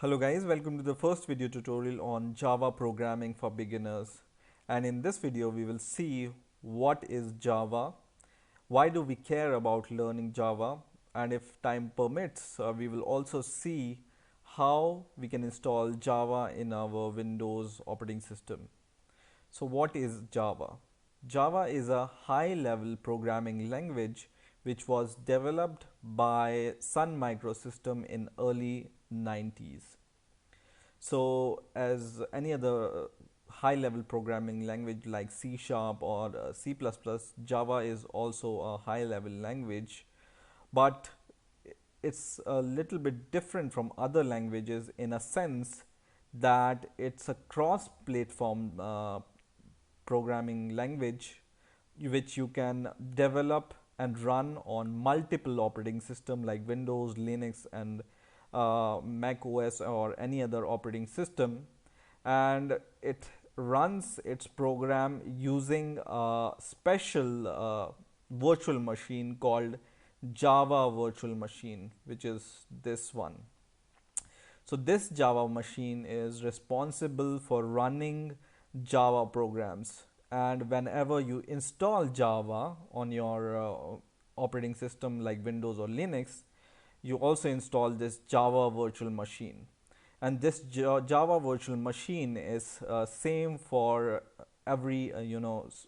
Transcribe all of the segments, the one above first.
Hello guys, welcome to the first video tutorial on Java programming for beginners. And in this video we will see what is Java, why do we care about learning Java, and if time permits we will also see how we can install Java in our Windows operating system. So what is Java? Java is a high-level programming language which was developed by Sun Microsystem in early 90s. So as any other high-level programming language like C Sharp or C++, Java is also a high-level language, but it's a little bit different from other languages in a sense that it's a cross-platform programming language which you can develop and run on multiple operating systems like Windows, Linux, and Mac OS or any other operating system, and it runs its program using a special virtual machine called Java virtual machine, which is this one. So this Java machine is responsible for running Java programs, and whenever you install Java on your operating system like Windows or Linux, you also install this Java virtual machine. And this Java virtual machine is same for every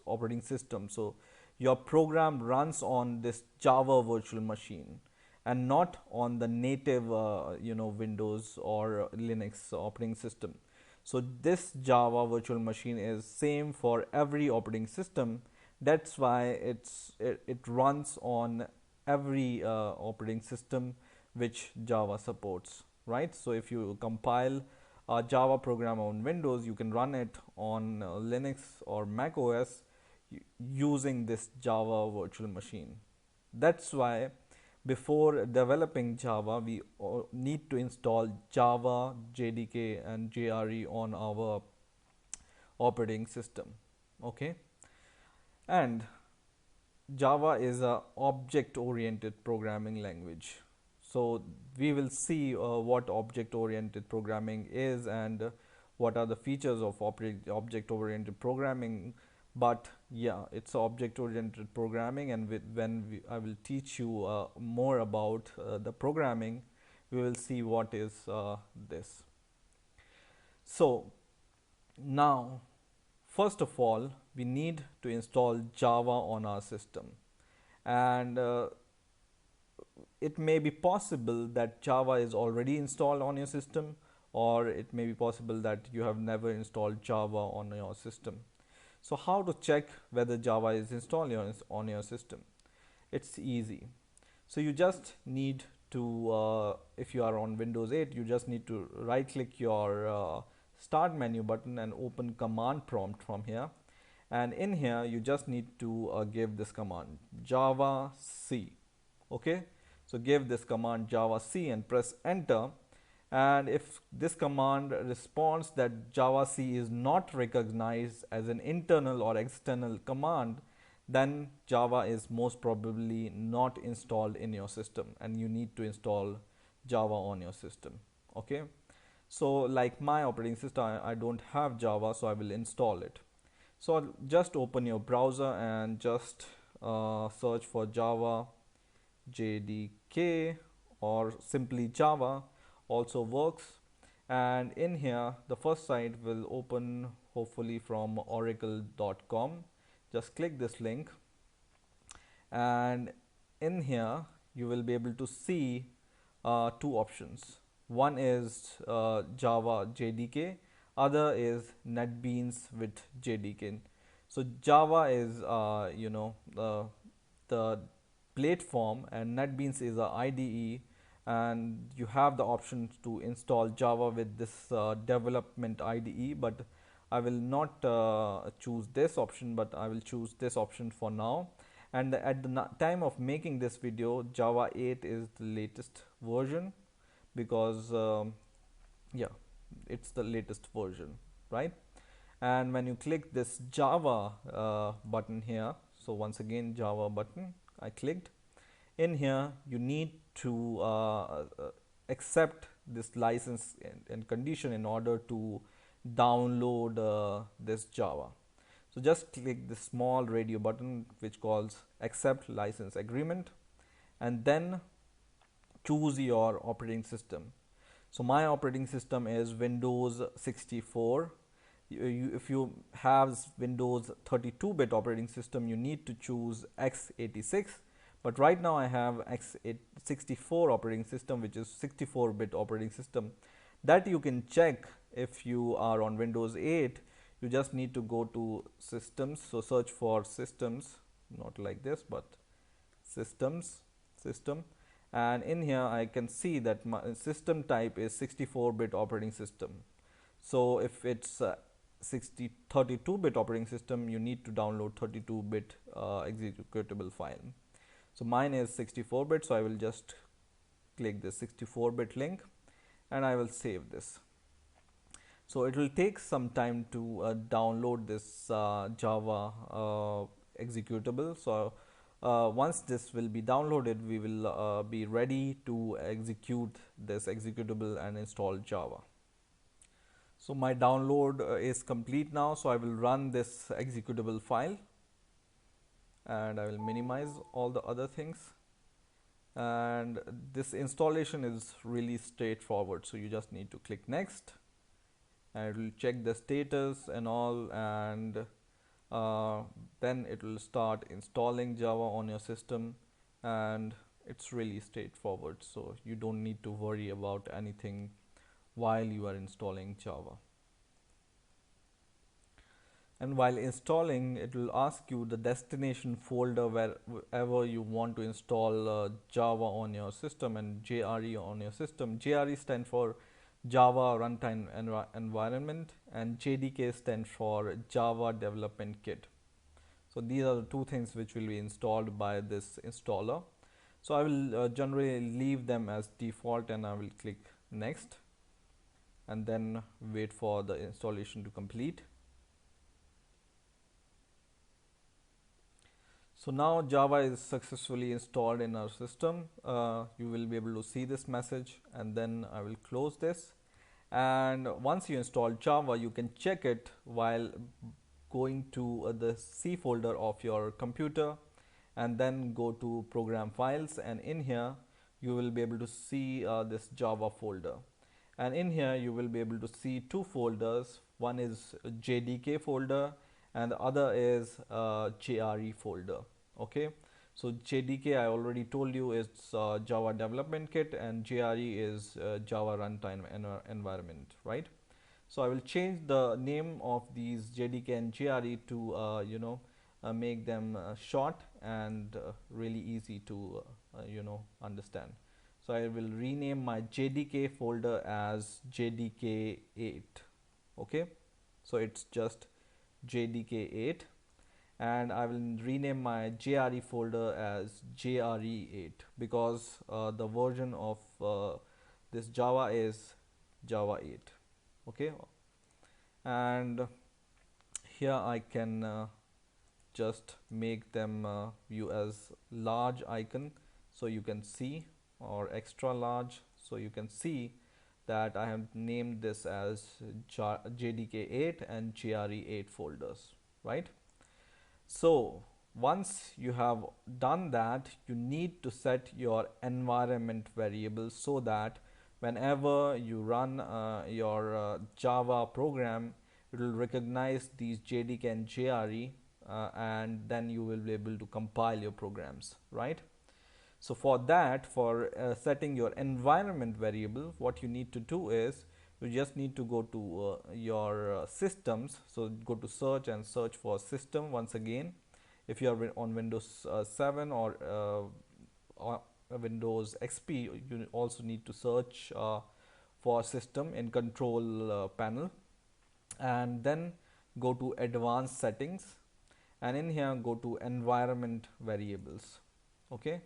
operating system. So your program runs on this Java virtual machine and not on the native Windows or Linux operating system. So this Java virtual machine is same for every operating system. That's why it runs on every operating system which Java supports, right? So if you compile a Java program on Windows, you can run it on Linux or Mac OS using this Java virtual machine. That's why before developing Java, we need to install Java, JDK, and JRE on our operating system. Okay, and Java is a object-oriented programming language. So we will see what object-oriented programming is and what are the features of object-oriented programming. But yeah, it's object-oriented programming, and I will teach you more about the programming, we will see what is this. So now, first of all, we need to install Java on our system, and it may be possible that Java is already installed on your system, or it may be possible that you have never installed Java on your system. So how to check whether Java is installed on your system? It's easy. So you just need to, if you are on Windows 8, you just need to right click your start menu button and open command prompt from here. And in here, you just need to give this command Java C. Okay, so give this command Java C and press enter. And if this command responds that Java C is not recognized as an internal or external command, then Java is most probably not installed in your system and you need to install Java on your system. Okay, so like my operating system, I don't have Java, so I will install it. So just open your browser and just search for Java JDK or simply Java also works. And in here, the first site will open hopefully from oracle.com. Just click this link, and in here you will be able to see two options. One is Java JDK, other is NetBeans with JDK. So Java is the platform, and NetBeans is a IDE, and you have the option to install Java with this development IDE, but I will not choose this option, but I will choose this option for now. And at the time of making this video, Java 8 is the latest version, because yeah, it's the latest version, right? And when you click this Java button here, so once again Java button, I clicked. In here you need to accept this license and condition in order to download this Java. So just click the small radio button which calls accept license agreement, and then choose your operating system. So my operating system is Windows 64. If you have Windows 32-bit operating system, you need to choose x86. But right now I have x64 operating system, which is 64-bit operating system. That you can check if you are on Windows 8. You just need to go to systems. So search for systems, not like this, but systems, system, and in here I can see that my system type is 64-bit operating system. So if it's 32-bit operating system, you need to download 32-bit executable file. So mine is 64-bit, so I will just click the 64-bit link and I will save this. So it will take some time to download this Java executable. So once this will be downloaded, we will be ready to execute this executable and install Java. So my download is complete now, so I will run this executable file and I will minimize all the other things. And this installation is really straightforward, so you just need to click next and it will check the status and all, and then it will start installing Java on your system, and it's really straightforward, so you don't need to worry about anything while you are installing Java. And while installing, it will ask you the destination folder wherever you want to install Java on your system and JRE on your system. JRE stands for Java Runtime Environment, and JDK stands for Java Development Kit. So these are the two things which will be installed by this installer. So I will generally leave them as default, and I will click next and then wait for the installation to complete. So now Java is successfully installed in our system. You will be able to see this message, and then I will close this. And once you install Java, you can check it while going to the C folder of your computer and then go to program files, and in here you will be able to see this Java folder. And in here you will be able to see two folders. One is JDK folder and the other is JRE folder. Okay, so JDK I already told you is Java Development Kit, and JRE is Java Runtime Environment, right? So I will change the name of these JDK and JRE to make them short and really easy to understand. So I will rename my JDK folder as JDK8. Okay, so it's just JDK8, and I will rename my JRE folder as JRE8 because the version of this Java is Java 8. Okay, and here I can just make them view as large icon so you can see, or extra large, so you can see that I have named this as JDK8 and JRE8 folders, right? So once you have done that, you need to set your environment variable so that whenever you run your Java program, it will recognize these JDK and JRE, and then you will be able to compile your programs, right? So for that, for setting your environment variable, what you need to do is you just need to go to your systems. So go to search and search for system once again. If you are on Windows 7 or Windows XP, you also need to search for system in control panel, and then go to advanced settings, and in here go to environment variables. Okay,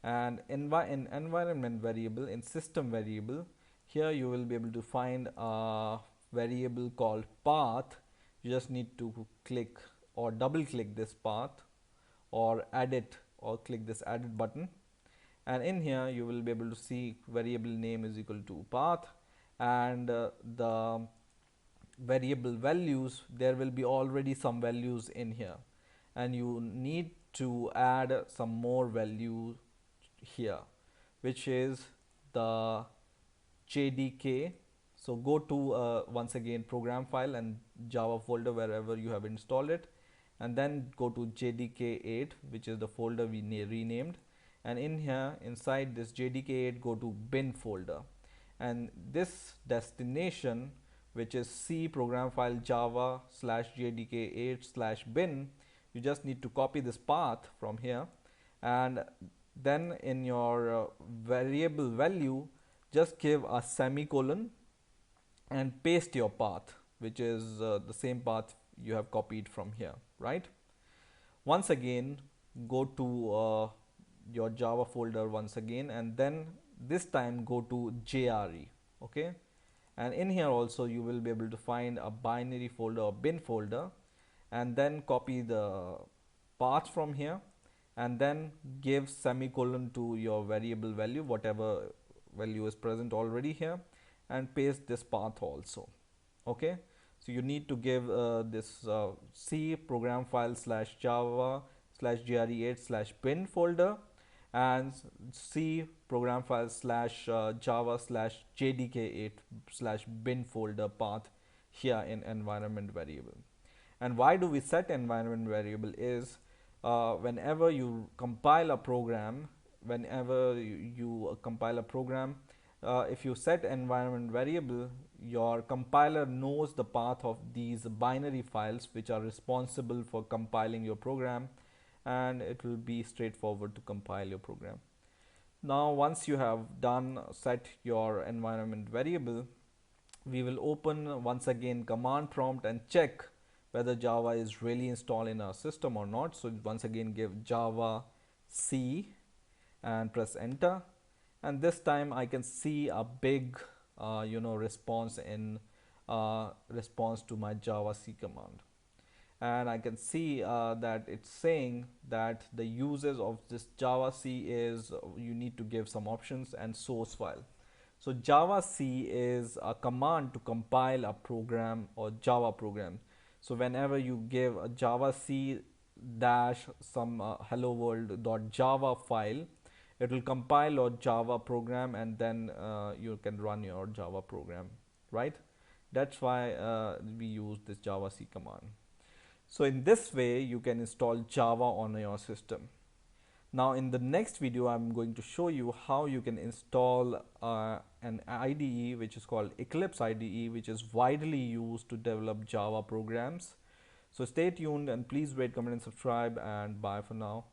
and in environment variable, in system variable, here you will be able to find a variable called path. You just need to click or double click this path or add it, or click this added button, and in here you will be able to see variable name is equal to path, and the variable values, there will be already some values in here, and you need to add some more value here, which is the JDK. So go to once again program file and Java folder wherever you have installed it, and then go to JDK8, which is the folder we renamed, and in here inside this JDK8 go to bin folder, and this destination, which is C program file java slash JDK8 slash bin, you just need to copy this path from here, and then in your variable value just give a semicolon and paste your path, which is the same path you have copied from here, right? Once again go to your Java folder once again, and then this time go to JRE, okay, and in here also you will be able to find a binary folder or bin folder, and then copy the path from here, and then give semicolon to your variable value, whatever value is present already here, and paste this path also, okay. So you need to give this C program file slash java slash jre8 slash bin folder, and C program file slash java slash jdk8 slash bin folder path here in environment variable. And why do we set environment variable is whenever you compile a program, if you set environment variable, your compiler knows the path of these binary files which are responsible for compiling your program, and it will be straightforward to compile your program. Now once you have done set your environment variable, we will open once again command prompt and check whether Java is really installed in our system or not. So once again give Java C and press enter, and this time I can see a big response in response to my Java C command, and I can see that it's saying that the uses of this Java C is you need to give some options and source file. So Java C is a command to compile a program or Java program. So whenever you give a Java C dash some hello world.java file, it will compile your Java program, and then you can run your Java program, right? That's why we use this Java C command. So in this way you can install Java on your system. Now in the next video I'm going to show you how you can install an IDE which is called Eclipse IDE, which is widely used to develop Java programs. So stay tuned and please rate, comment and subscribe, and bye for now.